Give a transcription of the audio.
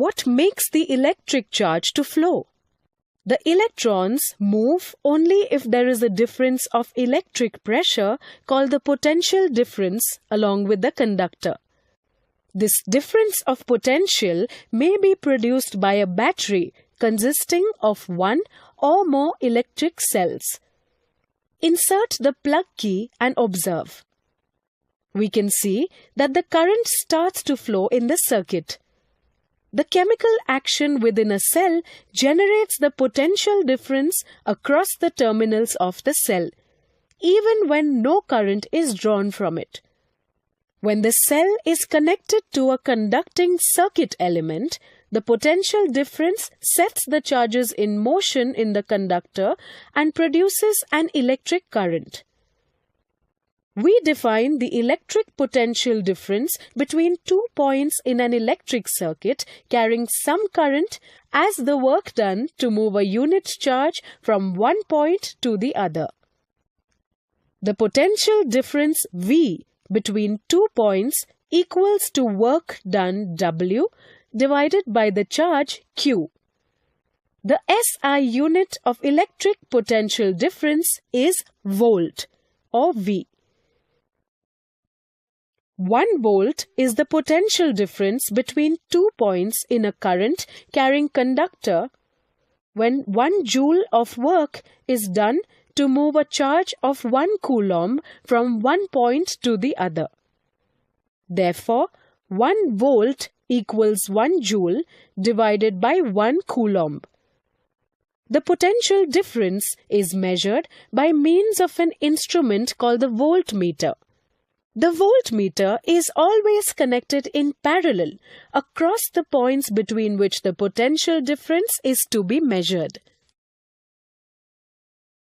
What makes the electric charge to flow? The electrons move only if there is a difference of electric pressure called the potential difference along with the conductor. This difference of potential may be produced by a battery consisting of one or more electric cells. Insert the plug key and observe. We can see that the current starts to flow in the circuit. The chemical action within a cell generates the potential difference across the terminals of the cell, even when no current is drawn from it. When the cell is connected to a conducting circuit element, the potential difference sets the charges in motion in the conductor and produces an electric current. We define the electric potential difference between 2 points in an electric circuit carrying some current as the work done to move a unit charge from one point to the other. The potential difference V between 2 points equals to work done W divided by the charge Q. The SI unit of electric potential difference is volt or V. 1 volt is the potential difference between 2 points in a current carrying conductor when 1 joule of work is done to move a charge of 1 coulomb from one point to the other. Therefore, 1 volt equals 1 joule divided by 1 coulomb. The potential difference is measured by means of an instrument called the voltmeter. The voltmeter is always connected in parallel across the points between which the potential difference is to be measured.